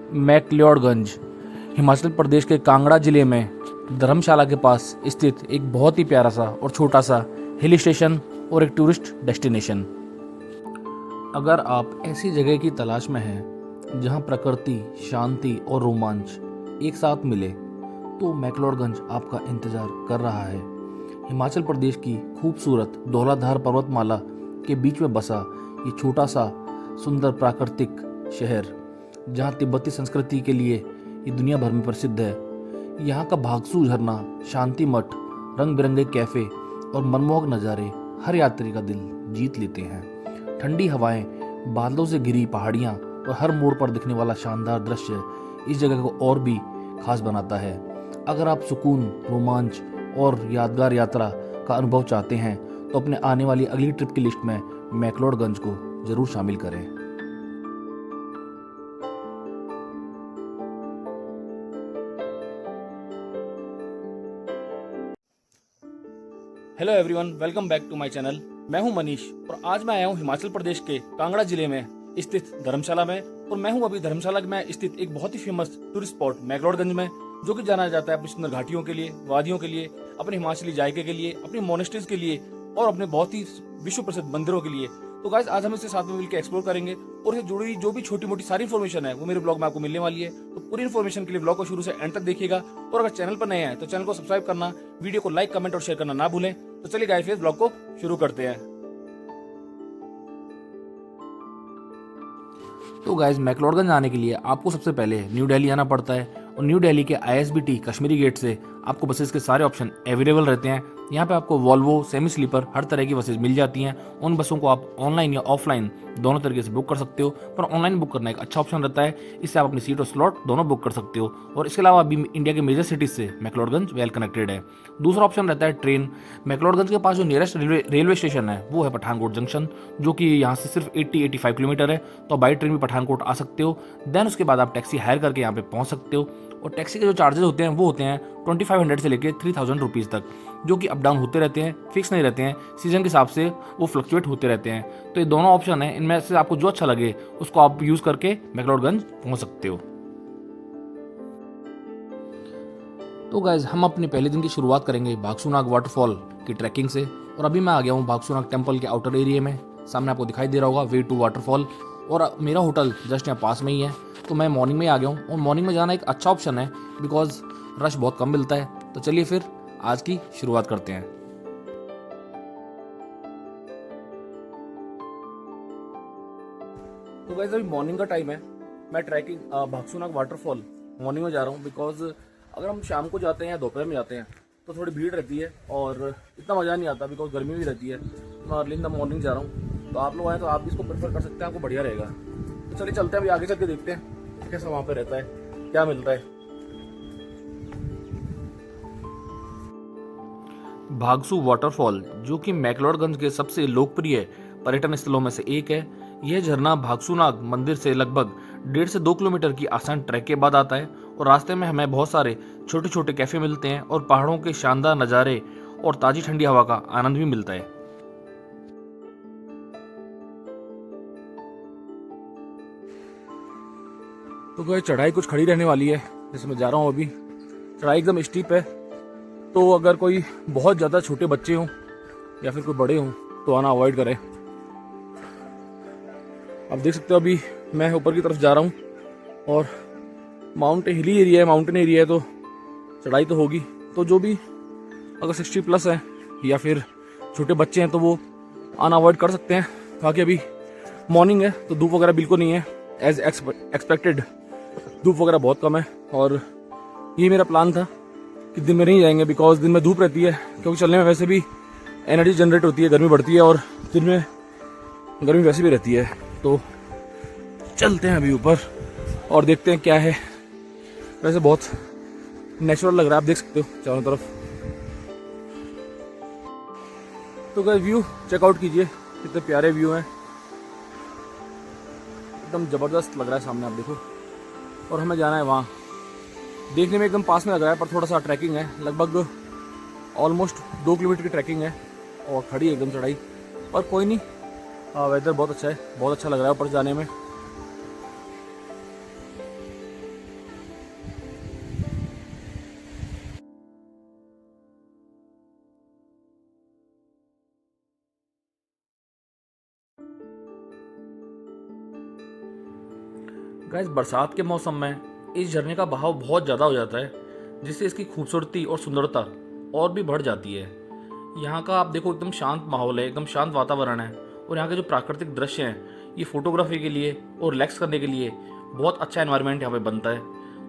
मैक्लोडगंज हिमाचल प्रदेश के कांगड़ा जिले में धर्मशाला के पास स्थित एक बहुत ही प्यारा सा और छोटा सा हिल स्टेशन और एक टूरिस्ट डेस्टिनेशन। अगर आप ऐसी जगह की तलाश में हैं जहां प्रकृति, शांति और रोमांच एक साथ मिले तो मैक्लोडगंज आपका इंतज़ार कर रहा है। हिमाचल प्रदेश की खूबसूरत धौलाधार पर्वतमाला के बीच में बसा ये छोटा सा सुंदर प्राकृतिक शहर, जहां तिब्बती संस्कृति के लिए ये दुनिया भर में प्रसिद्ध है। यहाँ का भागसू झरना, शांति मठ, रंग बिरंगे कैफ़े और मनमोहक नज़ारे हर यात्री का दिल जीत लेते हैं। ठंडी हवाएं, बादलों से घिरी पहाड़ियाँ और हर मोड़ पर दिखने वाला शानदार दृश्य इस जगह को और भी खास बनाता है। अगर आप सुकून, रोमांच और यादगार यात्रा का अनुभव चाहते हैं तो अपने आने वाली अगली ट्रिप की लिस्ट में मैक्लोडगंज को जरूर शामिल करें। Hello everyone, welcome back to my channel. मैं हूं मनीष और आज मैं आया हूं हिमाचल प्रदेश के कांगड़ा जिले में स्थित धर्मशाला में। और मैं हूं अभी धर्मशाला में स्थित एक बहुत ही फेमस टूरिस्ट स्पॉट मैक्लोडगंज में, जो कि जाना जाता है अपनी सुंदर घाटियों के लिए, वादियों के लिए, अपने हिमाचली जायके के लिए, अपने मोनेस्ट्रीज के लिए और अपने बहुत ही विश्व प्रसिद्ध मंदिरों के लिए। तो गाइस, आज हम इससे साथ में मिलकर एक्सप्लोर करेंगे और इससे जुड़ी जो भी छोटी मोटी सारी इन्फॉर्मेशन है वो मेरे ब्लॉग में आपको मिलने वाली है। तो पूरी इन्फॉर्मेशन के लिए ब्लॉग को शुरू से एंड तक देखिएगा और अगर चैनल पर नए हैं तो चैनल को सब्सक्राइब करना, वीडियो को लाइक, कमेंट और शेयर करना ना भूलें। तो चलिए गाइस, फिर ब्लॉग को शुरू करते हैं। तो गाइस, मैक्लोडगंज आने के लिए आपको सबसे पहले न्यू दिल्ली आना पड़ता है और न्यू दिल्ली के ISBT कश्मीरी गेट से आपको बसेस के सारे ऑप्शन अवेलेबल रहते हैं। यहाँ पे आपको वॉल्वो, सेमी स्लीपर हर तरह की बसेस मिल जाती हैं। उन बसों को आप ऑनलाइन या ऑफलाइन दोनों तरीके से बुक कर सकते हो, पर ऑनलाइन बुक करना एक अच्छा ऑप्शन रहता है। इससे आप अपनी सीट और स्लॉट दोनों बुक कर सकते हो। और इसके अलावा अभी इंडिया के मेजर सिटीज से मैक्लोडगंज वेल कनेक्टेड है। दूसरा ऑप्शन रहता है ट्रेन। मैक्लोडगंज के पास जो नियरेस्ट रेलवे स्टेशन है वो है पठानकोट जंक्शन, जो कि यहाँ से सिर्फ 80-85 किलोमीटर है। तो बाई ट्रेन भी पठानकोट आ सकते हो। देन उसके बाद आप टैक्सी हायर करके यहाँ पे पहुँच सकते हो। और टैक्सी के जो चार्जेस होते हैं वो होते हैं 2500 से लेकर 3000 रुपीज़ तक, जो कि अप डाउन होते रहते हैं, फिक्स नहीं रहते हैं। सीजन के हिसाब से वो फ्लक्चुएट होते रहते हैं। तो ये दोनों ऑप्शन हैं, इनमें से आपको जो अच्छा लगे उसको आप यूज़ करके मैक्लोडगंज पहुंच सकते हो। तो गाइज, हम अपने पहले दिन की शुरुआत करेंगे भागसूनाग वाटरफॉल की ट्रैकिंग से। और अभी मैं आ गया हूँ भागसूनाग टेम्पल के आउटर एरिया में। सामने आपको दिखाई दे रहा होगा वे टू वाटरफॉल, और मेरा होटल जस्ट यहाँ पास में ही है। तो मैं मॉर्निंग में आ गया हूँ और मॉर्निंग में जाना एक अच्छा ऑप्शन है बिकॉज रश बहुत कम मिलता है। तो चलिए फिर आज की शुरुआत करते हैं। तो गाइस, अभी मॉर्निंग का टाइम है। मैं ट्रैकिंग भागसूनाग वाटरफॉल मॉर्निंग में जा रहा हूँ बिकॉज अगर हम शाम को जाते हैं या दोपहर में जाते हैं तो थोड़ी भीड़ रहती है और इतना मज़ा नहीं आता बिकॉज गर्मी भी रहती है। मैं अर्ली इन द मॉर्निंग जा रहा हूँ। तो आप लोग आए तो आप भी इसको प्रेफर कर सकते हैं, आपको बढ़िया रहेगा। तो चलिए चलते हैं, अभी आगे चल के देखते हैं कैसा वहाँ पे रहता है, क्या मिलता है। भागसू वाटरफॉल, जो कि मैक्लोडगंज के सबसे लोकप्रिय पर्यटन स्थलों में से एक है। यह झरना भागसूनाग मंदिर से लगभग 1.5 से 2 किलोमीटर की आसान ट्रैक के बाद आता है और रास्ते में हमें बहुत सारे छोटे छोटे कैफे मिलते हैं और पहाड़ों के शानदार नज़ारे और ताज़ी ठंडी हवा का आनंद भी मिलता है। तो कोई चढ़ाई कुछ खड़ी रहने वाली है, जैसे मैं जा रहा हूँ अभी। चढ़ाई एकदम स्टीप है, तो अगर कोई बहुत ज़्यादा छोटे बच्चे हों या फिर कोई बड़े हों तो आना अवॉइड करें। आप देख सकते हो अभी मैं ऊपर की तरफ जा रहा हूँ और हिली एरिया है, माउंटेन एरिया है, तो चढ़ाई तो होगी। तो जो भी अगर 60+ हैं या फिर छोटे बच्चे हैं तो वो आना अवॉइड कर सकते हैं। बाकी अभी मॉर्निंग है तो धूप वगैरह बिल्कुल नहीं है, एज एक्सपेक्टेड धूप वगैरह बहुत कम है। और ये मेरा प्लान था कि दिन में नहीं जाएंगे बिकॉज दिन में धूप रहती है, क्योंकि चलने में वैसे भी एनर्जी जनरेट होती है, गर्मी बढ़ती है और दिन में गर्मी वैसे भी रहती है। तो चलते हैं अभी ऊपर और देखते हैं क्या है। वैसे बहुत नेचुरल लग रहा है, आप देख सकते हो चारों तरफ। तो गाइस, व्यू चेकआउट कीजिए, कितने प्यारे व्यू हैं, एकदम ज़बरदस्त लग रहा है सामने, आप देखो। और हमें जाना है वहाँ, देखने में एकदम पास में लग रहा है पर थोड़ा सा ट्रैकिंग है, लगभग ऑलमोस्ट 2 किलोमीटर की ट्रैकिंग है और खड़ी है एकदम चढ़ाई। पर कोई नहीं, वेदर बहुत अच्छा है, बहुत अच्छा लग रहा है ऊपर जाने में। गाइस बरसात के मौसम में इस झरने का बहाव बहुत ज़्यादा हो जाता है, जिससे इसकी खूबसूरती और सुंदरता और भी बढ़ जाती है। यहाँ का आप देखो एकदम शांत माहौल है, एकदम शांत वातावरण है, और यहाँ के जो प्राकृतिक दृश्य हैं ये फोटोग्राफी के लिए और रिलैक्स करने के लिए बहुत अच्छा एनवायरनमेंट यहाँ पे बनता है।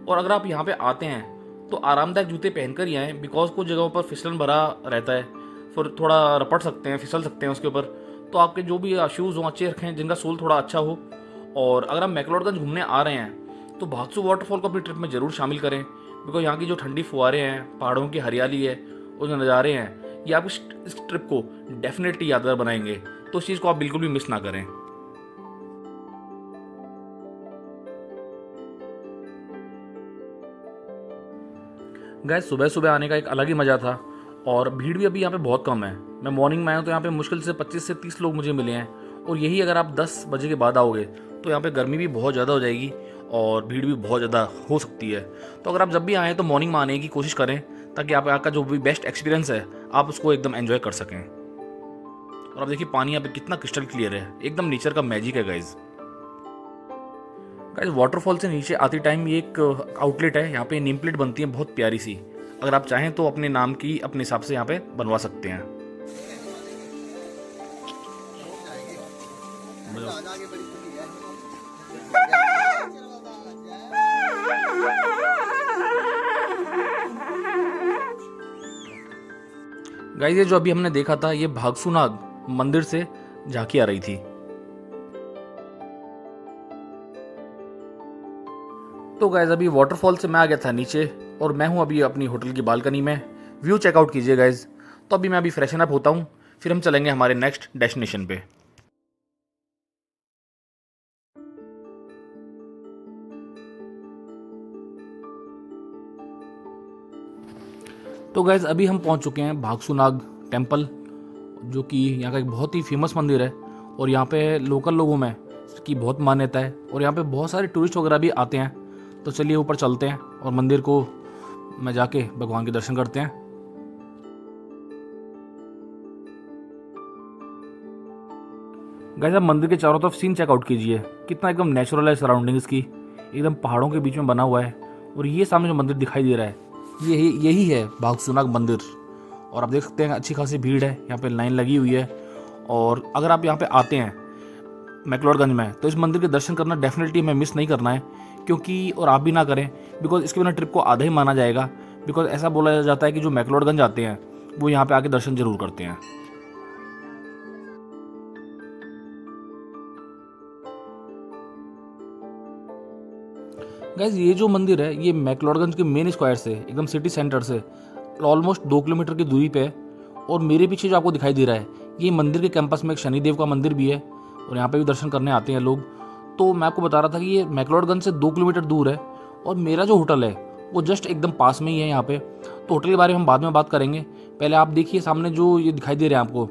और अगर आप यहाँ पे आते हैं तो आरामदायक जूते पहनकर ही आएँ, बिकॉज कुछ जगहों पर फिसलन भरा रहता है, फिर थोड़ा रपट सकते हैं, फिसल सकते हैं उसके ऊपर। तो आपके जो भी शूज़ हों अच्छे रखें, जिनका सोल थोड़ा अच्छा हो। और अगर आप मैक्लोडगंज घूमने आ रहे हैं तो भागसू वाटरफॉल को अपनी ट्रिप में ज़रूर शामिल करें, बिकॉज यहाँ की जो ठंडी फुहारें हैं, पहाड़ों की हरियाली है और जो नज़ारे हैं, ये आपकी इस ट्रिप को डेफिनेटली यादगार बनाएंगे। तो उस चीज़ को आप बिल्कुल भी मिस ना करें। गैस सुबह सुबह आने का एक अलग ही मज़ा था, और भीड़ भी अभी यहाँ पे बहुत कम है। मैं मॉर्निंग में आया हूँ तो यहाँ पे मुश्किल से 25 से 30 लोग मुझे मिले हैं, और यही अगर आप 10 बजे के बाद आओगे तो यहाँ पे गर्मी भी बहुत ज़्यादा हो जाएगी और भीड़ भी बहुत ज़्यादा हो सकती है। तो अगर आप जब भी आएँ तो मॉर्निंग में आने की कोशिश करें, ताकि आप यहाँ का जो भी बेस्ट एक्सपीरियंस है आप उसको एकदम एंजॉय कर सकें। और आप देखिए पानी यहाँ पे कितना क्रिस्टल क्लियर है, एकदम नेचर का मैजिक है गाइज। गाइस वाटरफॉल से नीचे आती टाइम ये एक आउटलेट है, यहाँ पे नेम प्लेट बनती है बहुत प्यारी सी। अगर आप चाहें तो अपने नाम की अपने हिसाब से यहाँ पे बनवा सकते हैं। गाइस ये जो अभी हमने देखा था ये भागसूनाग मंदिर से झांकी आ रही थी। तो गाइस अभी वाटरफॉल से मैं आ गया था नीचे, और मैं हूँ अभी अपनी होटल की बालकनी में। व्यू चेकआउट कीजिए गाइस। तो अभी मैं फ्रेशन अप होता हूँ, फिर हम चलेंगे हमारे नेक्स्ट डेस्टिनेशन पे। तो गाइस अभी हम पहुँच चुके हैं भागसूनाग टेम्पल, जो कि यहाँ का एक बहुत ही फेमस मंदिर है, और यहाँ पे लोकल लोगों में इसकी बहुत मान्यता है, और यहाँ पे बहुत सारे टूरिस्ट वगैरह भी आते हैं। तो चलिए ऊपर चलते हैं और मंदिर को में जाके भगवान के दर्शन करते हैं। गाइस आप मंदिर के चारों तरफ सीन चेकआउट कीजिए, कितना एकदम नेचुरल है सराउंडिंग इसकी, एकदम पहाड़ों के बीच में बना हुआ है। और ये सामने जो मंदिर दिखाई दे रहा है यही है भागसूनाग मंदिर। और आप देख सकते हैं अच्छी खासी भीड़ है, यहाँ पे लाइन लगी हुई है। और अगर आप यहाँ पे आते हैं मैक्लोडगंज में तो इस मंदिर के दर्शन करना डेफिनेटली हमें मिस नहीं करना है, क्योंकि और आप भी ना करें, बिकॉज इसके बिना ट्रिप को आधा ही माना जाएगा। बिकॉज ऐसा बोला जाता है कि जो मैक्लोडगंज आते हैं वो यहाँ पे आके दर्शन जरूर करते हैं। गाइज ये जो मंदिर है ये मैक्लोडगंज के मेन स्क्वायर से एकदम सिटी सेंटर से ऑलमोस्ट 2 किलोमीटर की दूरी पे है। और मेरे पीछे जो आपको दिखाई दे रहा है ये मंदिर के कैंपस में एक शनिदेव का मंदिर भी है, और यहाँ पे भी दर्शन करने आते हैं लोग। तो मैं आपको बता रहा था कि ये मैक्लोडगंज से 2 किलोमीटर दूर है, और मेरा जो होटल है वो जस्ट एकदम पास में ही है यहाँ पे। तो होटल के बारे में हम बाद में बात करेंगे। पहले आप देखिए सामने जो ये दिखाई दे रहे हैं आपको,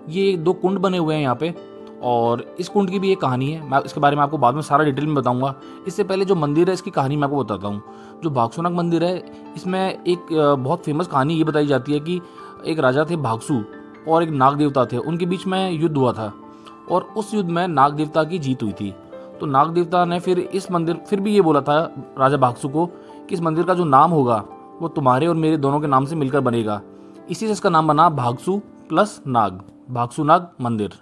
ये 2 कुंड बने हुए हैं यहाँ पे, और इस कुंड की भी एक कहानी है। मैं इसके बारे में आपको बाद में सारा डिटेल में बताऊंगा। इससे पहले जो मंदिर है इसकी कहानी मैं आपको बताता हूँ। जो भागसूनाग मंदिर है इसमें एक बहुत फेमस कहानी ये बताई जाती है कि एक राजा थे भागसू और एक नाग देवता थे, उनके बीच में युद्ध हुआ था, और उस युद्ध में नाग देवता की जीत हुई थी। तो नाग देवता ने फिर भी ये बोला था राजा भागसू को कि इस मंदिर का जो नाम होगा वो तुम्हारे और मेरे दोनों के नाम से मिलकर बनेगा। इसी से इसका नाम बना भागसू प्लस नाग, भागसूनाग मंदिर।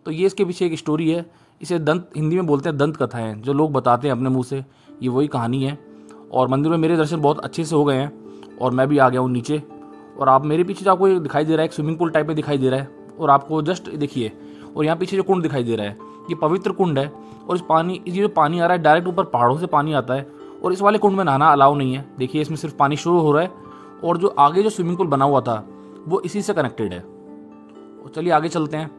तो ये इसके पीछे एक स्टोरी है। इसे हिंदी में बोलते हैं दंत कथाएं, जो लोग बताते हैं अपने मुंह से, ये वही कहानी है। और मंदिर में मेरे दर्शन बहुत अच्छे से हो गए हैं, और मैं भी आ गया हूँ नीचे। और आप मेरे पीछे जो आपको ये दिखाई दे रहा है एक स्विमिंग पूल टाइप में दिखाई दे रहा है, और आपको जस्ट देखिए, और यहाँ पीछे जो कुंड दिखाई दे रहा है ये पवित्र कुंड है। और ये जो पानी आ रहा है डायरेक्ट ऊपर पहाड़ों से पानी आता है, और इस वाले कुंड में नहाना अलाउ नहीं है। देखिए इसमें सिर्फ पानी शुरू हो रहा है, और जो आगे जो स्विमिंग पूल बना हुआ था वो इसी से कनेक्टेड है। और चलिए आगे चलते हैं।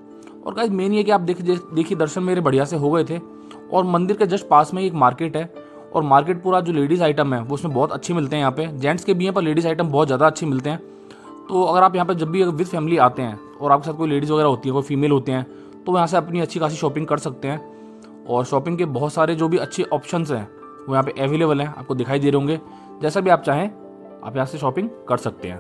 और गाइस मेन ये कि आप देखिए दर्शन मेरे बढ़िया से हो गए थे। और मंदिर के जस्ट पास में एक मार्केट है, और मार्केट पूरा जो लेडीज़ आइटम है वो उसमें बहुत अच्छे मिलते हैं। यहाँ पे जेंट्स के भी हैं पर लेडीज़ आइटम बहुत ज़्यादा अच्छे मिलते हैं। तो अगर आप यहाँ पे जब भी विद फैमिली आते हैं और आपके साथ कोई लेडीज़ वगैरह होती है, कोई फीमेल होते हैं, तो यहाँ से अपनी अच्छी खासी शॉपिंग कर सकते हैं। और शॉपिंग के बहुत सारे जो भी अच्छे ऑप्शंस हैं वो यहाँ पे अवेलेबल हैं, आपको दिखाई दे रहे होंगे। जैसा भी आप चाहें आप यहाँ से शॉपिंग कर सकते हैं।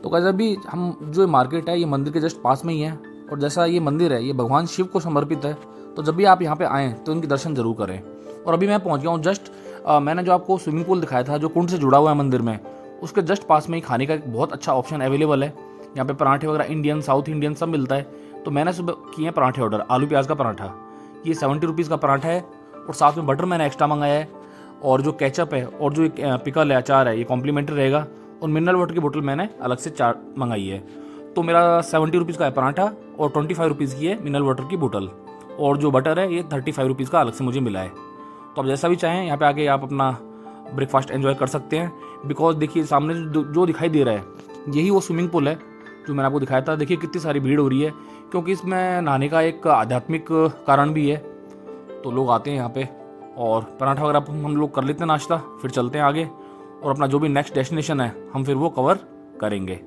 तो गाइस अभी हम जो मार्केट है ये मंदिर के जस्ट पास में ही है, और जैसा ये मंदिर है ये भगवान शिव को समर्पित है, तो जब भी आप यहाँ पे आएँ तो इनके दर्शन जरूर करें। और अभी मैं पहुँच गया हूँ जस्ट, मैंने जो आपको स्विमिंग पूल दिखाया था जो कुंड से जुड़ा हुआ है मंदिर में, उसके जस्ट पास में ही खाने का एक बहुत अच्छा ऑप्शन अवेलेबल है। यहाँ पे पराठे वगैरह इंडियन साउथ इंडियन सब मिलता है। तो मैंने सुबह किए हैं पराठे ऑर्डर, आलू प्याज का पराठा। ये 70 रुपीज़ का पराठा है और साथ में बटर मैंने एक्स्ट्रा मंगाया है, और जो केचप है और जो पिकल है, अचार है, ये कॉम्प्लीमेंट्री रहेगा। और मिनरल वाटर की बोतल मैंने अलग से 4 मंगाई है। तो मेरा 70 रुपीज़ का है पराठा और 25 रुपीज़ की है मिनरल वाटर की बोतल, और जो बटर है ये 35 रुपीज़ का अलग से मुझे मिला है। तो आप जैसा भी चाहें यहाँ पे आके आप अपना ब्रेकफास्ट एंजॉय कर सकते हैं। बिकॉज देखिए सामने जो दिखाई दे रहा है यही वो स्विमिंग पूल है जो मैंने आपको दिखाया था। देखिए कितनी सारी भीड़ हो रही है, क्योंकि इसमें नहाने का एक आध्यात्मिक कारण भी है। तो लोग आते हैं यहाँ पे, और पराठा वगैरह हम लोग कर लेते हैं नाश्ता, फिर चलते हैं आगे और अपना जो भी नेक्स्ट डेस्टिनेशन है हम फिर वो कवर करेंगे।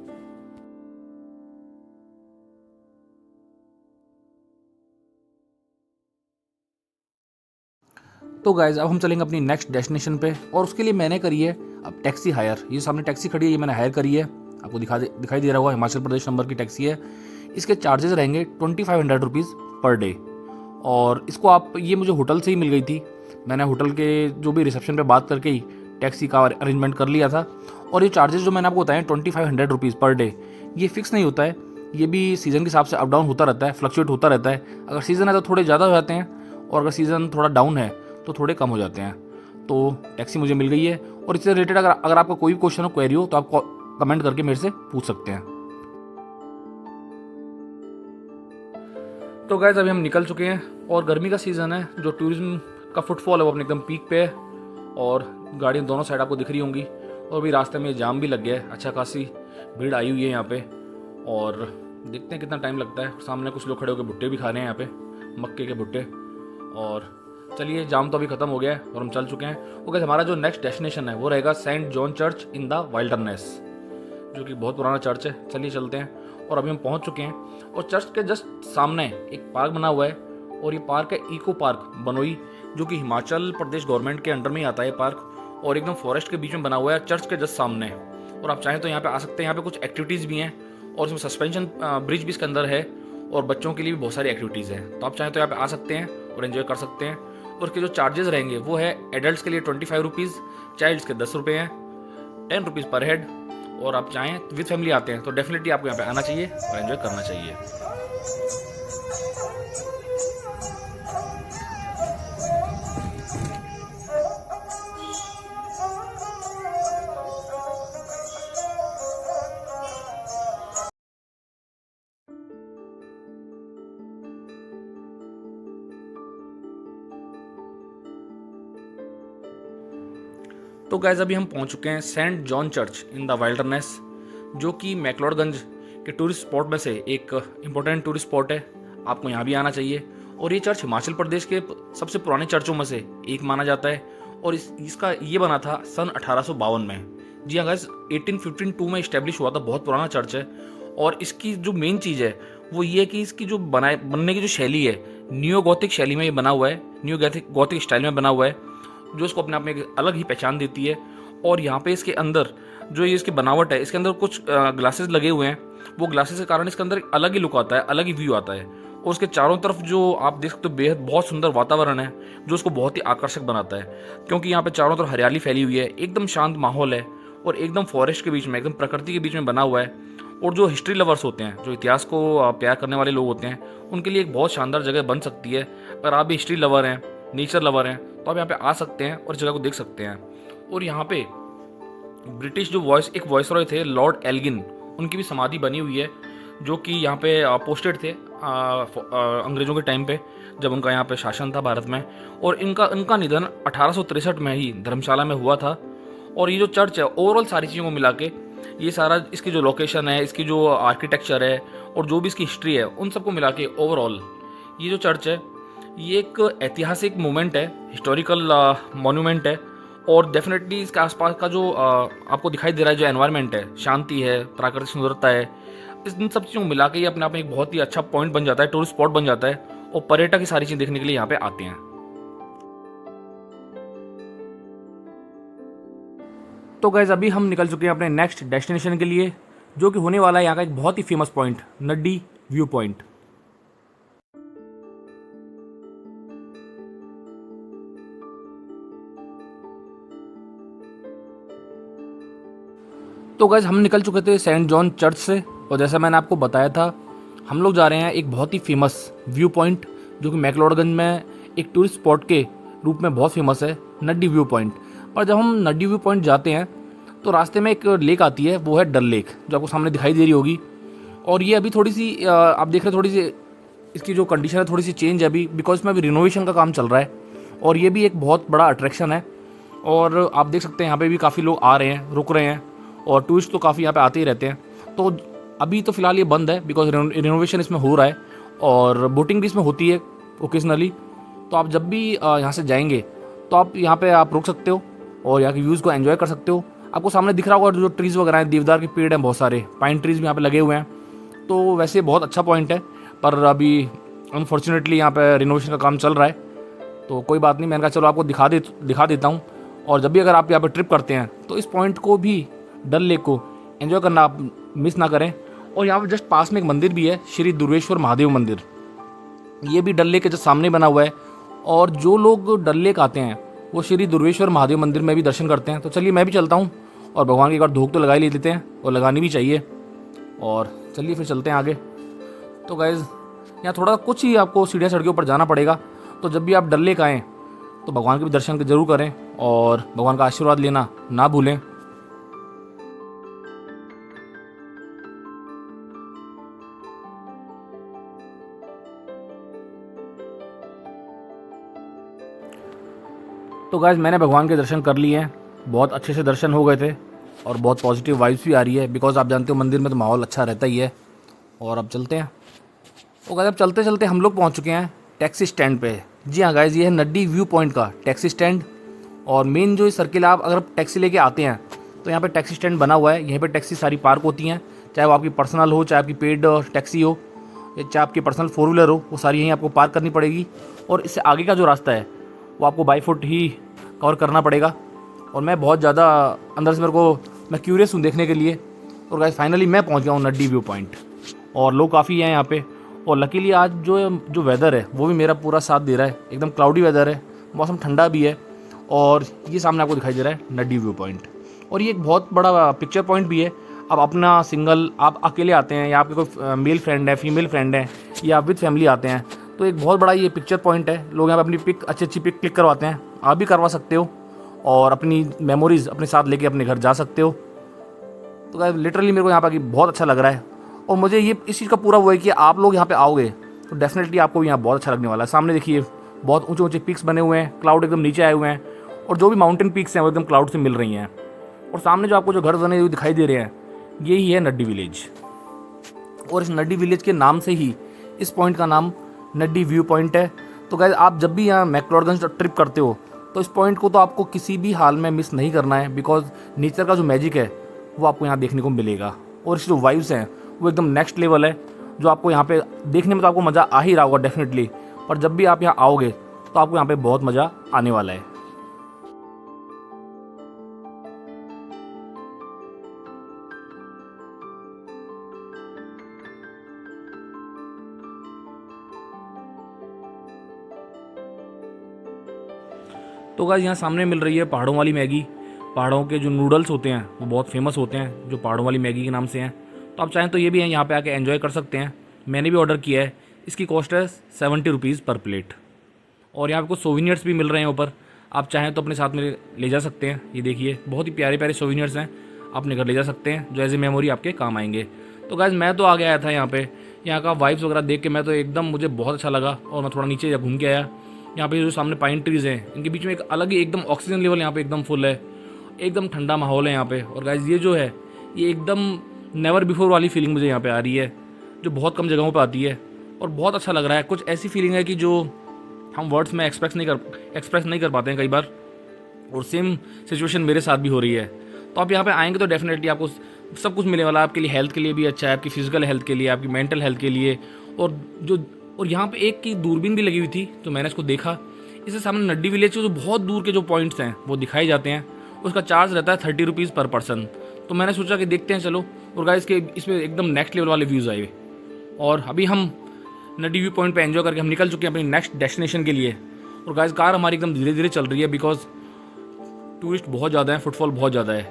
तो गाइज अब हम चलेंगे अपनी नेक्स्ट डेस्टिनेशन पे, और उसके लिए मैंने करी है अब टैक्सी हायर। ये सामने टैक्सी खड़ी है, ये मैंने हायर करी है, आपको दिखाई दे रहा होगा, हिमाचल प्रदेश नंबर की टैक्सी है। इसके चार्जेस रहेंगे 2500 रुपीज़ पर डे। और इसको आप, ये मुझे होटल से ही मिल गई थी, मैंने होटल के जो भी रिसेप्शन पे बात करके ही टैक्सी का अरेंजमेंट कर लिया था। और ये चार्जेस जो मैंने आपको बताए 2500 रुपीज़ पर डे, ये फिक्स नहीं होता है, ये भी सीज़न के हिसाब से अप डाउन होता रहता है, फ्लक्चुएट होता रहता है। अगर सीज़न है तो थोड़े ज़्यादा हो जाते हैं, और अगर सीज़न थोड़ा डाउन है तो थोड़े कम हो जाते हैं। तो टैक्सी मुझे मिल गई है, और इससे रिलेटेड अगर आपका कोई भी क्वेश्चन हो, क्वेरी हो, तो आप कमेंट करके मेरे से पूछ सकते हैं। तो गाइस अभी हम निकल चुके हैं, और गर्मी का सीज़न है, जो टूरिज्म का फुटफॉल है वो अपने एकदम पीक पे है, और गाड़ियाँ दोनों साइड आपको दिख रही होंगी। और भी रास्ते में जाम भी लग गया है, अच्छा खासी भीड़ आई हुई है यहाँ पे, और देखते हैं कितना टाइम लगता है। सामने कुछ लोग खड़े होकर भुट्टे भी खा रहे हैं यहाँ पे, मक्के के भुट्टे। और चलिए, जाम तो अभी खत्म हो गया है और हम चल चुके हैं। ओके, हमारा जो नेक्स्ट डेस्टिनेशन है वो रहेगा Saint John church in the wilderness, जो कि बहुत पुराना चर्च है। चलिए चलते हैं, और अभी हम पहुंच चुके हैं। और चर्च के जस्ट सामने एक पार्क बना हुआ है, और ये पार्क है इको पार्क बनोई, जो कि हिमाचल प्रदेश गवर्नमेंट के अंडर में ही आता है पार्क, और एकदम फॉरेस्ट के बीच में बना हुआ है चर्च के जस्ट सामने। और आप चाहें तो यहाँ पे आ सकते हैं। यहाँ पे कुछ एक्टिविटीज़ भी हैं, और इसमें सस्पेंशन ब्रिज भी इसके अंदर है, और बच्चों के लिए भी बहुत सारी एक्टिविटीज़ हैं। तो आप चाहें तो यहाँ पे आ सकते हैं और एंजॉय कर सकते हैं। और उसके जो चार्जेस रहेंगे वो है एडल्ट्स के लिए 25 रुपीज़, चाइल्ड्स के 10 रुपये हैं, 10 रुपीज़ पर हेड। और आप चाहें विद फैमिली आते हैं तो डेफिनेटली आपको यहाँ पे आना चाहिए और एंजॉय करना चाहिए। तो गाइस अभी हम पहुंच चुके हैं Saint John church in the wilderness, जो कि मैक्लोडगंज के टूरिस्ट स्पॉट में से एक इम्पोर्टेंट टूरिस्ट स्पॉट है। आपको यहाँ भी आना चाहिए। और ये चर्च हिमाचल प्रदेश के सबसे पुराने चर्चों में से एक माना जाता है, और इसका ये बना था सन 1852 में। जी हाँ गाइस, 1852 में इस्टेब्लिश हुआ था, बहुत पुराना चर्च है। और इसकी जो मेन चीज़ है वो ये है कि इसकी जो बनने की जो शैली है, न्यू गॉथिक शैली में ये बना हुआ है, न्यू गॉथिक स्टाइल में बना हुआ है, जो इसको अपने आप में एक अलग ही पहचान देती है। और यहाँ पे इसके अंदर जो ये इसकी बनावट है, इसके अंदर कुछ ग्लासेस लगे हुए हैं, वो ग्लासेस के कारण इसके अंदर एक अलग ही लुक आता है, अलग ही व्यू आता है। और उसके चारों तरफ जो आप देख सकते हो बेहद बहुत सुंदर वातावरण है, जो उसको बहुत ही आकर्षक बनाता है, क्योंकि यहाँ पे चारों तरफ हरियाली फैली हुई है, एकदम शांत माहौल है, और एकदम फॉरेस्ट के बीच में, एकदम प्रकृति के बीच में बना हुआ है। और जो हिस्ट्री लवर्स होते हैं, जो इतिहास को प्यार करने वाले लोग होते हैं, उनके लिए एक बहुत शानदार जगह बन सकती है। अगर आप भी हिस्ट्री लवर हैं, नेचर लवर हैं, तो आप यहाँ पे आ सकते हैं और जगह को देख सकते हैं। और यहाँ पे ब्रिटिश जो एक वॉइस रॉय थे, लॉर्ड एल्गिन, उनकी भी समाधि बनी हुई है, जो कि यहाँ पे पोस्टेड थे अंग्रेजों के टाइम पे, जब उनका यहाँ पे शासन था भारत में। और इनका निधन 1863 में ही धर्मशाला में हुआ था। और ये जो चर्च है, ओवरऑल सारी चीज़ों को मिला के, ये सारा इसकी जो लोकेशन है, इसकी जो आर्किटेक्चर है, और जो भी इसकी हिस्ट्री है, उन सबको मिला के ओवरऑल ये जो चर्च है, ये एक ऐतिहासिक मोमेंट है, हिस्टोरिकल मॉन्यूमेंट है। और डेफिनेटली इसके आसपास का जो आपको दिखाई दे रहा है, जो एनवायरनमेंट है, शांति है, प्राकृतिक सुंदरता है, इन सब चीज़ों को मिला के ये अपने आप में एक बहुत ही अच्छा पॉइंट बन जाता है, टूरिस्ट स्पॉट बन जाता है, और पर्यटक ये सारी चीज़ देखने के लिए यहाँ पे आते हैं। तो गाइस अभी हम निकल चुके हैं अपने नेक्स्ट डेस्टिनेशन के लिए, जो कि होने वाला है यहाँ का एक बहुत ही famous point, Naddi view point. तो गाइस हम निकल चुके थे सेंट जॉन चर्च से, और जैसा मैंने आपको बताया था हम लोग जा रहे हैं एक बहुत ही फेमस व्यू पॉइंट जो कि मैक्लोडगंज में एक टूरिस्ट स्पॉट के रूप में बहुत फेमस है, नड्डी व्यू पॉइंट। और जब हम नड्डी व्यू पॉइंट जाते हैं तो रास्ते में एक लेक आती है, वो है डल लेक, जो आपको सामने दिखाई दे रही होगी। और ये अभी थोड़ी सी आप देख रहे हैं, थोड़ी सी इसकी जो कंडीशन है थोड़ी सी चेंज है अभी, बिकॉज इसमें अभी रिनोवेशन का काम चल रहा है। और ये भी एक बहुत बड़ा अट्रैक्शन है, और आप देख सकते हैं यहाँ पे भी काफ़ी लोग आ रहे हैं, रुक रहे हैं, और टूरिस्ट तो काफ़ी यहाँ पे आते ही रहते हैं। तो अभी तो फ़िलहाल ये बंद है बिकॉज रिनोवेशन इसमें हो रहा है, और बोटिंग भी इसमें होती है ओकेजनली। तो आप जब भी यहाँ से जाएंगे तो आप यहाँ पे आप रुक सकते हो और यहाँ के व्यूज़ को एंजॉय कर सकते हो। आपको सामने दिख रहा होगा जो ट्रीज़ वगैरह हैं, देवदार के पेड़ हैं, बहुत सारे पाइन ट्रीज़ भी यहाँ पे लगे हुए हैं। तो वैसे बहुत अच्छा पॉइंट है, पर अभी अनफॉर्चुनेटली यहाँ पे रिनोवेशन का काम चल रहा है। तो कोई बात नहीं, मैंने कहा चलो आपको दिखा देता हूँ। और जब भी अगर आप यहाँ पे ट्रिप करते हैं तो इस पॉइंट को भी, डल लेक को एंजॉय करना आप मिस ना करें। और यहाँ पर जस्ट पास में एक मंदिर भी है, श्री दुर्वेश्वर महादेव मंदिर। ये भी डल लेक के जस्ट सामने बना हुआ है, और जो लोग डल लेक आते हैं वो श्री दुर्वेश्वर महादेव मंदिर में भी दर्शन करते हैं। तो चलिए मैं भी चलता हूँ और भगवान की एक बार धूप तो लगा ही लेते हैं, और लगानी भी चाहिए। और चलिए फिर चलते हैं आगे। तो गाइज़ यहाँ थोड़ा कुछ ही आपको सीढ़ियाँ चढ़ के ऊपर जाना पड़ेगा। तो जब भी आप डल लेक आएँ तो भगवान के भी दर्शन जरूर करें और भगवान का आशीर्वाद लेना ना भूलें। तो गाइस मैंने भगवान के दर्शन कर लिए हैं, बहुत अच्छे से दर्शन हो गए थे, और बहुत पॉजिटिव वाइब्स भी आ रही है, बिकॉज आप जानते हो मंदिर में तो माहौल अच्छा रहता ही है। और अब चलते हैं। तो गाइस अब चलते चलते हम लोग पहुंच चुके हैं टैक्सी स्टैंड पे। जी हाँ गाइस, ये है नड्डी व्यू पॉइंट का टैक्सी स्टैंड। और मेन जो सर्किल, आप अगर टैक्सी लेके आते हैं तो यहाँ पे टैक्सी स्टैंड बना हुआ है। यहीं पे टैक्सी सारी पार्क होती हैं, चाहे वो आपकी पर्सनल हो, चाहे आपकी पेड टैक्सी हो, चाहे आपकी पर्सनल 4 व्हीलर हो, वो सारी यहीं आपको पार्क करनी पड़ेगी। और इससे आगे का जो रास्ता है वो आपको बाई फुट ही कवर करना पड़ेगा। और मैं बहुत ज़्यादा अंदर से मैं क्यूरियस हूँ देखने के लिए। और गाइस फाइनली मैं पहुँच गया हूँ नड्डी व्यू पॉइंट, और लोग काफ़ी हैं यहाँ पे। और लकीली आज जो वेदर है वो भी मेरा पूरा साथ दे रहा है, एकदम क्लाउडी वेदर है, मौसम ठंडा भी है। और ये सामने आपको दिखाई दे रहा है नड्डी व्यू पॉइंट, और ये एक बहुत बड़ा पिक्चर पॉइंट भी है। अब अपना सिंगल आप अकेले आते हैं, या आपके कोई मेल फ्रेंड है, फीमेल फ्रेंड है, या विद फैमिली आते हैं, तो एक बहुत बड़ा ये पिक्चर पॉइंट है। लोग यहाँ पे अपनी अच्छी पिक क्लिक करवाते हैं, आप भी करवा सकते हो, और अपनी मेमोरीज अपने साथ लेके अपने घर जा सकते हो। तो गाइस लिटरली मेरे को यहाँ पर बहुत अच्छा लग रहा है, और मुझे ये इस चीज़ का पूरा वो है कि आप लोग यहाँ पे आओगे तो डेफिनेटली आपको भी यहाँ बहुत अच्छा लगने वाला है। सामने देखिए बहुत ऊंचे ऊंचे पीक्स बने हुए हैं, क्लाउड एकदम नीचे आए हुए हैं, और जो भी माउंटेन पीक्स हैं वो एकदम क्लाउड से मिल रही हैं। और सामने जो आपको जो घर बने हुए दिखाई दे रहे हैं, यही है नड्डी विलेज। और इस नड्डी विलेज के नाम से ही इस पॉइंट का नाम नड्डी व्यू पॉइंट है। तो गाइस आप जब भी यहाँ मैक्लोडगंज ट्रिप करते हो तो इस पॉइंट को तो आपको किसी भी हाल में मिस नहीं करना है, बिकॉज नेचर का जो मैजिक है वो आपको यहाँ देखने को मिलेगा। और इसकी जो वाइब्स हैं वो एकदम नेक्स्ट लेवल है, जो आपको यहाँ पे देखने में तो आपको मज़ा आ ही रहा होगा डेफिनेटली, पर जब भी आप यहाँ आओगे तो आपको यहाँ पे बहुत मज़ा आने वाला है। तो गाइस यहाँ सामने मिल रही है पहाड़ों वाली मैगी। पहाड़ों के जो नूडल्स होते हैं वो बहुत फेमस होते हैं, जो पहाड़ों वाली मैगी के नाम से हैं। तो आप चाहें तो ये भी यहाँ पे आके एंजॉय कर सकते हैं। मैंने भी ऑर्डर किया है, इसकी कॉस्ट है 70 रुपीज़ पर प्लेट। और यहाँ पे कुछ सोविनियर्स भी मिल रहे हैं ऊपर, आप चाहें तो अपने साथ में ले जा सकते हैं। ये देखिए बहुत ही प्यारे प्यारे सोविनियर्स हैं, अपने घर ले जा सकते हैं, जो एज ए मेमोरी आपके काम आएंगे। तो गाइस मैं तो आगे आया था यहाँ पे, यहाँ का वाइब्स वगैरह देख के मैं तो एकदम मुझे बहुत अच्छा लगा, और मैं थोड़ा नीचे घूम के आया। यहाँ पे जो सामने पाइन ट्रीज़ हैं इनके बीच में एक अलग ही एकदम ऑक्सीजन लेवल यहाँ पे एकदम फुल है, एकदम ठंडा माहौल है यहाँ पे। और गाइस ये जो है ये एकदम नेवर बिफोर वाली फीलिंग मुझे यहाँ पे आ रही है, जो बहुत कम जगहों पे आती है, और बहुत अच्छा लग रहा है। कुछ ऐसी फीलिंग है कि जो हम वर्ड्स में एक्सप्रेस नहीं कर पाते हैं कई बार, और सेम सिचुएशन मेरे साथ भी हो रही है। तो आप यहाँ पे आएंगे तो डेफिनेटली आपको सब कुछ मिलने वाला है, आपके लिए हेल्थ के लिए भी अच्छा है, आपकी फिजिकल हेल्थ के लिए, आपकी मेंटल हेल्थ के लिए। और यहाँ पे एक की दूरबीन भी लगी हुई थी, तो मैंने इसको देखा। इससे सामने नड्डी विलेज के जो बहुत दूर के जो पॉइंट्स हैं वो दिखाई जाते हैं, उसका चार्ज रहता है 30 रुपीज़ पर पर्सन। तो मैंने सोचा कि देखते हैं चलो, और गाइस के इसमें एकदम नेक्स्ट लेवल वाले व्यूज़ आए। और अभी हम नड्डी व्यू पॉइंट पे एंजॉय करके हम निकल चुके हैं अपनी नेक्स्ट डेस्टिनेशन के लिए। और गाइस कार हमारी एकदम धीरे धीरे चल रही है, बिकॉज टूरिस्ट बहुत ज़्यादा है, फुटफॉल बहुत ज़्यादा है।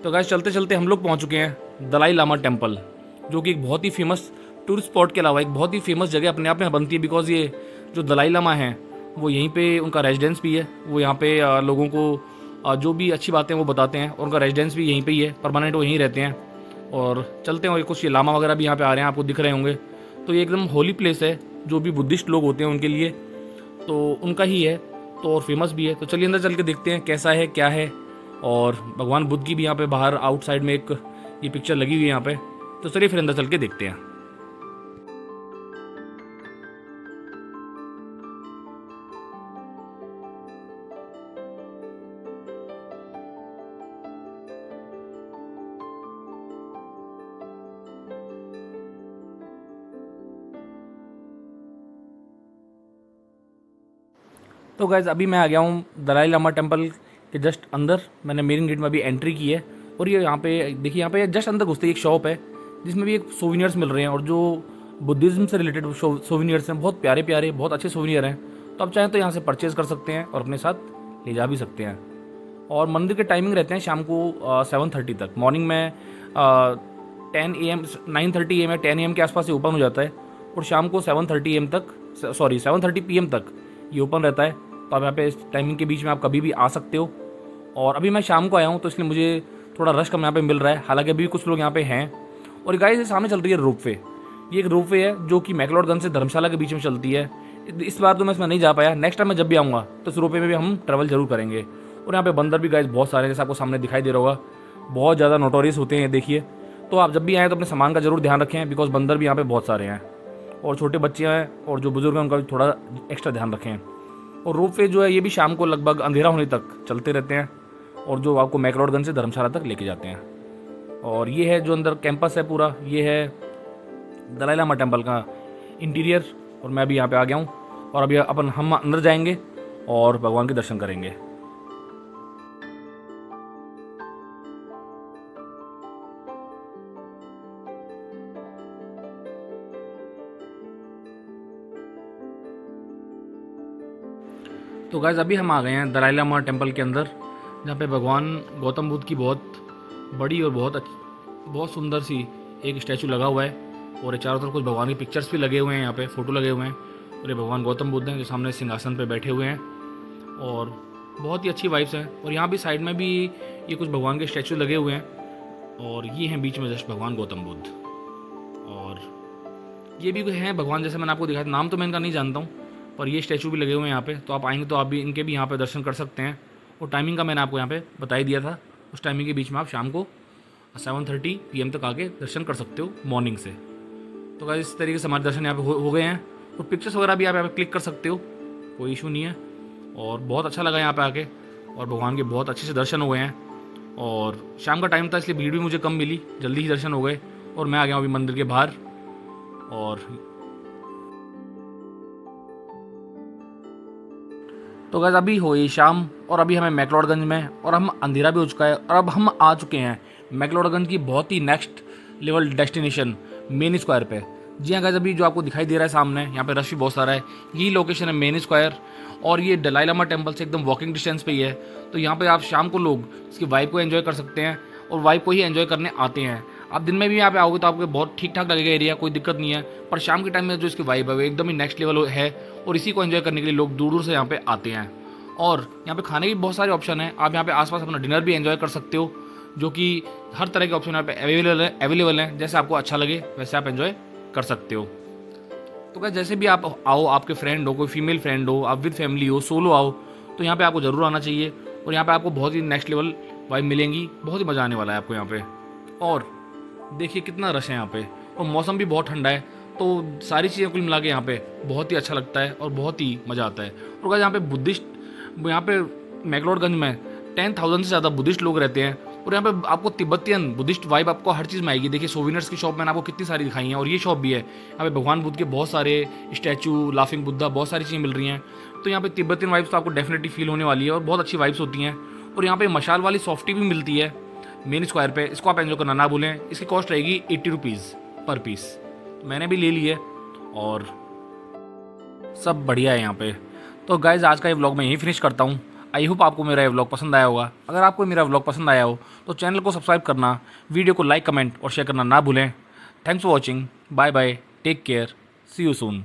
तो गाइस चलते चलते हम लोग पहुंच चुके हैं दलाई लामा टेम्पल, जो कि एक बहुत ही फेमस टूरिस्ट स्पॉट के अलावा एक बहुत ही फेमस जगह अपने आप में बनती है। बिकॉज ये जो दलाई लामा हैं वो यहीं पे उनका रेजिडेंस भी है। वो यहाँ पे लोगों को जो भी अच्छी बातें वो बताते हैं, और उनका रेजिडेंस भी यहीं पे ही है, परमानेंट वो यहीं रहते हैं। और चलते हैं, और कुछ ये लामा वगैरह भी यहाँ पे आ रहे हैं, आपको दिख रहे होंगे। तो ये एकदम होली प्लेस है, जो भी बुद्धिस्ट लोग होते हैं उनके लिए, तो उनका ही है, तो और फेमस भी है। तो चलिए अंदर चल के देखते हैं कैसा है क्या है। और भगवान बुद्ध की भी यहाँ पे बाहर आउटसाइड में एक ये पिक्चर लगी हुई है यहाँ पे। तो चलिए फिर अंदर चल के देखते हैं। तो गाइज़ अभी मैं आ गया हूँ दलाई लामा टेम्पल के जस्ट अंदर। मैंने मेन गेट में अभी एंट्री की है, और ये यहाँ पे देखिए, यहाँ पे जस्ट अंदर घुसते ही एक शॉप है जिसमें भी एक सोविनियर्स मिल रहे हैं, और जो बुद्धिज़्म से रिलेटेड सोविनियर्स हैं, बहुत प्यारे प्यारे बहुत अच्छे सोविनियर हैं। तो आप चाहें तो यहाँ से परचेज़ कर सकते हैं और अपने साथ ले जा भी सकते हैं। और मंदिर के टाइमिंग रहते हैं शाम को 7:30 तक। मॉर्निंग में 10 AM 9:30 AM या 10 AM के आसपास ये ओपन हो जाता है, और शाम को 7:30 AM तक 7:30 PM तक ये ओपन रहता है। तो आप यहाँ पे इस टाइमिंग के बीच में आप कभी भी आ सकते हो। और अभी मैं शाम को आया हूँ, तो इसलिए मुझे थोड़ा रश कम यहाँ पे मिल रहा है, हालांकि अभी कुछ लोग यहाँ पे हैं। और गाइस ये सामने चल रही है रोपवे। ये एक रोपवे है जो कि मैक्लोडगंज से धर्मशाला के बीच में चलती है। इस बार तो मैं इसमें नहीं जा पाया, नेक्स्ट टाइम मैं जब भी आऊँगा तो इस रोपवे में भी हम ट्रैवल जरूर करेंगे। और यहाँ पे बंदर भी गाइस बहुत सारे हैं, जैसे आपको सामने दिखाई दे रहा होगा, बहुत ज़्यादा नोटोरियस होते हैं, देखिए। तो आप जब भी आएँ तो अपने सामान का जरूर ध्यान रखें, बिकॉज बंदर भी यहाँ पे बहुत सारे हैं। और छोटे बच्चे हैं और जो बुजुर्ग हैं उनका भी थोड़ा एक्स्ट्रा ध्यान रखें। और रोपवे जो है ये भी शाम को लगभग अंधेरा होने तक चलते रहते हैं, और जो आपको मैक्लोडगंज से धर्मशाला तक लेके जाते हैं। और ये है जो अंदर कैंपस है पूरा, ये है दलाई लामा टेम्पल का इंटीरियर। और मैं अभी यहाँ पे आ गया हूँ, और अभी हम अंदर जाएंगे और भगवान के दर्शन करेंगे। तो गाइस अभी हम आ गए हैं दलाई लामा टेम्पल के अंदर, जहाँ पे भगवान गौतम बुद्ध की बहुत बड़ी और बहुत सुंदर सी एक स्टैचू लगा हुआ है। और चारों तरफ कुछ भगवान की पिक्चर्स भी लगे हुए हैं, यहाँ पे फ़ोटो लगे हुए हैं। और ये भगवान गौतम बुद्ध हैं जो सामने सिंहासन पे बैठे हुए हैं, और बहुत ही अच्छी वाइब्स हैं। और यहाँ भी साइड में भी ये कुछ भगवान के स्टैचू लगे हुए हैं, और ये हैं बीच में जस्ट भगवान गौतम बुद्ध। और ये भी हैं भगवान, जैसे मैंने आपको दिखाया, नाम तो मैं इनका नहीं जानता हूँ, पर ये स्टैचू भी लगे हुए हैं यहाँ पे। तो आप आएंगे तो आप भी इनके भी यहाँ पे दर्शन कर सकते हैं। और टाइमिंग का मैंने आपको यहाँ पे बता ही दिया था, उस टाइमिंग के बीच में आप शाम को 7:30 PM तक आके दर्शन कर सकते हो मॉर्निंग से। तो गाइस इस तरीके से हमारे दर्शन यहाँ पे हो गए हैं। और पिक्चर्स वगैरह भी आप यहाँ पे क्लिक कर सकते हो, कोई इशू नहीं है। और बहुत अच्छा लगा यहाँ पे आके, और भगवान के बहुत अच्छे से दर्शन हो गए हैं। और शाम का टाइम था इसलिए भीड़ भी मुझे कम मिली, जल्दी ही दर्शन हो गए। और मैं आ गया हूँ अभी मंदिर के बाहर। और तो गाइस अभी हुई शाम, और अभी हमें मैक्लोडगंज में, और हम अंधेरा भी हो चुका है, और अब हम आ चुके हैं मैक्लोडगंज की बहुत ही next level destination main square पे। जी हाँ गाइस, अभी जो आपको दिखाई दे रहा है सामने, यहाँ पे रश भी बहुत सारा है। यही लोकेशन है मेन स्क्वायर, और ये दलाई लामा टेम्पल से एकदम वॉकिंग डिस्टेंस पे ही है। तो यहाँ पे आप शाम को लोग इसकी वाइब को एंजॉय कर सकते हैं, और वाइब को ही एंजॉय करने आते हैं। आप दिन में भी यहाँ पे आओगे तो आपको बहुत ठीक ठाक लगेगा एरिया, कोई दिक्कत नहीं है। पर शाम के टाइम में जो इसकी वाइब है वो एकदम ही नेक्स्ट लेवल है, और इसी को एंजॉय करने के लिए लोग दूर दूर से यहाँ पे आते हैं। और यहाँ पे खाने की बहुत सारे ऑप्शन हैं, आप यहाँ पे आसपास अपना डिनर भी एंजॉय कर सकते हो, जो कि हर तरह के ऑप्शन यहाँ पे अवेलेबल हैं। जैसे आपको अच्छा लगे वैसे आप एंजॉय कर सकते हो। तो क्या, जैसे भी आप आओ, आपके फ्रेंड हो, कोई फीमेल फ्रेंड हो, आप विद फैमिली हो, सोलो आओ, तो यहाँ पे आपको ज़रूर आना चाहिए। और यहाँ पे आपको बहुत ही नेक्स्ट लेवल वाइब मिलेंगी, बहुत ही मज़ा आने वाला है आपको यहाँ पे। और देखिए कितना रश है यहाँ पे, और मौसम भी बहुत ठंडा है, तो सारी चीज़ें कुल मिला के यहाँ पे बहुत ही अच्छा लगता है और बहुत ही मज़ा आता है। और क्या, यहाँ पे बुद्धिस्ट, यहाँ पे मैक्लोडगंज में 10,000 से ज़्यादा बुद्धिस्ट लोग रहते हैं। और यहाँ पे आपको तिब्बतियन बुद्धिस्ट वाइब आपको हर चीज़ में आएगी। देखिए सोविनर्स की शॉप मैंने आपको कितनी सारी दिखाई हैं, और ये शॉप भी है। यहाँ पे भगवान बुद्ध के बहुत सारे स्टैचू, लाफिंग बुद्धा, बहुत सारी चीज़ें मिल रही हैं। तो यहाँ पे तिब्बतियन वाइब्स तो आपको डेफिनेटली फील होने वाली है, और बहुत अच्छी वाइब्स होती हैं। और यहाँ पे मशाल वाली सॉफ्टी भी मिलती है मेन स्क्वायर पे, इसको आप एंजॉय करना ना भूलें। इसकी कॉस्ट रहेगी 80 रुपीज़ पर पीस। मैंने भी ले ली है, और सब बढ़िया है यहाँ पे। तो गाइज़ आज का ये व्लॉग मैं यहीं फिनिश करता हूँ। आई होप आपको मेरा ये व्लॉग पसंद आया होगा। अगर आपको मेरा व्लॉग पसंद आया हो तो चैनल को सब्सक्राइब करना, वीडियो को लाइक, कमेंट और शेयर करना ना भूलें। Thanks for watching. Bye bye, take care, see you soon.